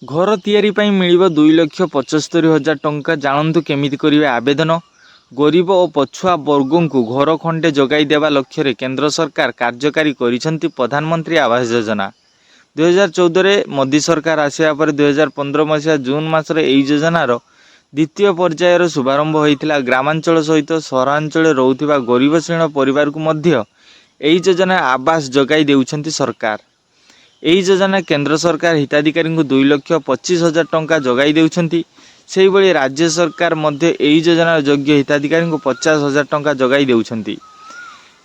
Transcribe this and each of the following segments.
घर तैयारी ପାଇଁ ମିଳିବ 2,75,000 ଟଙ୍କା। ଜାଣନ୍ତୁ କେମିତି କରିବେ ଆବେଦନ। ଗରିବ ଓ ପଛୁଆ ବର୍ଗଙ୍କୁ ଘର ଖଣ୍ଡେ ଯୋଗାଇ ଦେବା ଲକ୍ଷ୍ୟରେ କେନ୍ଦ୍ର ସରକାର କାର୍ଯ୍ୟକାରୀ କରିଛନ୍ତି ପ୍ରଧାନମନ୍ତ୍ରୀ ଆବାସ ଯୋଜନା। 2014ରେ ମୋଦି ସରକାର ଆସିବା ପରେ 2015 ମସିହା ଜୁନ୍ ମାସରେ ଏହି ଯୋଜନାର ଦ୍ୱିତୀୟ ପର୍ଯ୍ୟାୟର ଶୁଭାରମ୍ଭ ହୋଇଥିଲା। ଗ୍ରାମାଞ୍ଚଳ ସହିତ ସହରାଞ୍ଚଳରେ ରହୁଥିବା ଗରିବ ଶ୍ରେଣୀର ପରିବାରକୁ ମଧ୍ୟ ଏହି ଯୋଜନା ଆବାସ ଯୋଗାଇ ଦେଉଛନ୍ତି ସରକାର। ଏହି ଯୋଜନା କେନ୍ଦ୍ର ସରକାର ହିତାଧିକାରୀଙ୍କୁ 2,25,000 ଟଙ୍କା ଯୋଗାଇ ଦେଉଛନ୍ତି। ସେହିଭଳି ରାଜ୍ୟ ସରକାର ମଧ୍ୟ ଏହି ଯୋଜନାର ଯୋଗ୍ୟ ହିତାଧିକାରୀଙ୍କୁ 50,000 ଟଙ୍କା ଯୋଗାଇ ଦେଉଛନ୍ତି।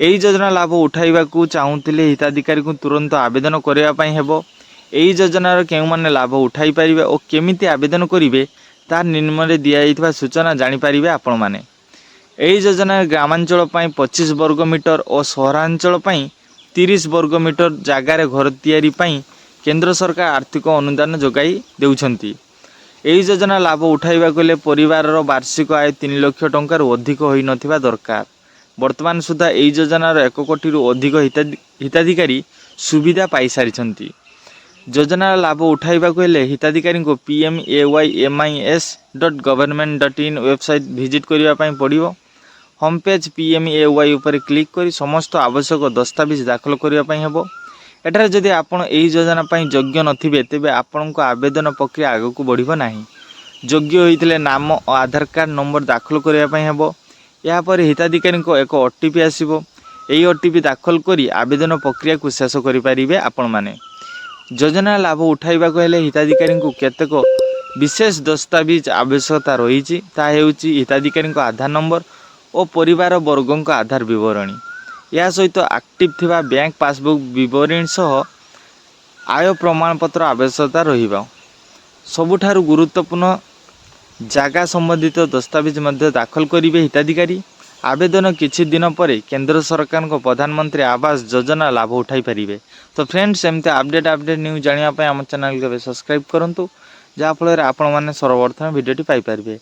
ଏହି ଯୋଜନା ଲାଭ ଉଠାଇବାକୁ ଚାହୁଁଥିଲେ ହିତାଧିକାରୀଙ୍କୁ ତୁରନ୍ତ ଆବେଦନ କରିବା ପାଇଁ ହେବ। ଏହି ଯୋଜନାର କେଉଁମାନେ ଲାଭ ଉଠାଇ ପାରିବେ ଓ କେମିତି ଆବେଦନ କରିବେ ତାହା ନିମ୍ନରେ ଦିଆଯାଇଥିବା ସୂଚନା ଜାଣିପାରିବେ ଆପଣମାନେ। ଏହି ଯୋଜନାରେ ଗ୍ରାମାଞ୍ଚଳ ପାଇଁ 25 ବର୍ଗ ମିଟର ଓ ସହରାଞ୍ଚଳ ପାଇଁ 30 ବର୍ଗ ମିଟର ଜାଗାରେ ଘର ତିଆରି ପାଇଁ କେନ୍ଦ୍ର ସରକାର ଆର୍ଥିକ ଅନୁଦାନ ଯୋଗାଇ ଦେଉଛନ୍ତି। ଏହି ଯୋଜନା ଲାଭ ଉଠାଇବାକୁ ହେଲେ ପରିବାରର ବାର୍ଷିକ ଆୟ 3 ଲକ୍ଷ ଟଙ୍କାରୁ ଅଧିକ ହୋଇନଥିବା ଦରକାର। ବର୍ତ୍ତମାନ ସୁଦ୍ଧା ଏହି ଯୋଜନାର 1 କୋଟିରୁ ଅଧିକ ହିତାଧିକାରୀ ସୁବିଧା ପାଇସାରିଛନ୍ତି। ଯୋଜନାର ଲାଭ ଉଠାଇବାକୁ ହେଲେ ହିତାଧିକାରୀଙ୍କୁ pmaymis.government.in ୱେବସାଇଟ୍ ଭିଜିଟ୍ କରିବା ପାଇଁ ପଡ଼ିବ। ହୋମ୍ ପେଜ୍ PMAY ଉପରେ କ୍ଲିକ୍ କରି ସମସ୍ତ ଆବଶ୍ୟକ ଦସ୍ତାବିଜ ଦାଖଲ କରିବା ପାଇଁ ହେବ। ଏଠାରେ ଯଦି ଆପଣ ଏହି ଯୋଜନା ପାଇଁ ଯୋଗ୍ୟ ନଥିବେ ତେବେ ଆପଣଙ୍କ ଆବେଦନ ପ୍ରକ୍ରିୟା ଆଗକୁ ବଢ଼ିବ ନାହିଁ। ଯୋଗ୍ୟ ହୋଇଥିଲେ ନାମ ଓ ଆଧାର କାର୍ଡ଼ ନମ୍ବର ଦାଖଲ କରିବା ପାଇଁ ହେବ। ଏହାପରେ ହିତାଧିକାରୀଙ୍କ ଏକ OTP ଆସିବ। ଏହି OTP ଦାଖଲ କରି ଆବେଦନ ପ୍ରକ୍ରିୟାକୁ ଶେଷ କରିପାରିବେ ଆପଣମାନେ। ଯୋଜନା ଲାଭ ଉଠାଇବାକୁ ହେଲେ ହିତାଧିକାରୀଙ୍କୁ କେତେକ ବିଶେଷ ଦସ୍ତାବିଜ ଆବଶ୍ୟକତା ରହିଛି। ତାହା ହେଉଛି ହିତାଧିକାରୀଙ୍କ ଆଧାର ନମ୍ବର ଓ ପରିବାର ବର୍ଗଙ୍କ ଆଧାର ବିବରଣୀ। ଏହା ସହିତ ଆକ୍ଟିଭ ଥିବା ବ୍ୟାଙ୍କ ପାସବୁକ୍ ବିବରଣୀ ସହ ଆୟ ପ୍ରମାଣପତ୍ର ଆବଶ୍ୟକତା ରହିବ। ସବୁଠାରୁ ଗୁରୁତ୍ୱପୂର୍ଣ୍ଣ ଜାଗା ସମ୍ବନ୍ଧିତ ଦସ୍ତାବିଜ ମଧ୍ୟ ଦାଖଲ କରିବେ ହିତାଧିକାରୀ। ଆବେଦନ କିଛି ଦିନ ପରେ କେନ୍ଦ୍ର ସରକାରଙ୍କ ପ୍ରଧାନମନ୍ତ୍ରୀ ଆବାସ ଯୋଜନା ଲାଭ ଉଠାଇ ପାରିବେ। ତ ଫ୍ରେଣ୍ଡସ୍, ଏମିତି ଅପଡେଟ୍ ନ୍ୟୁଜ୍ ଜାଣିବା ପାଇଁ ଆମ ଚ୍ୟାନେଲକୁ ଏବେ ସବସ୍କ୍ରାଇବ୍ କରନ୍ତୁ, ଯାହାଫଳରେ ଆପଣମାନେ ସର୍ବପ୍ରଥମେ ଭିଡ଼ିଓଟି ପାଇପାରିବେ।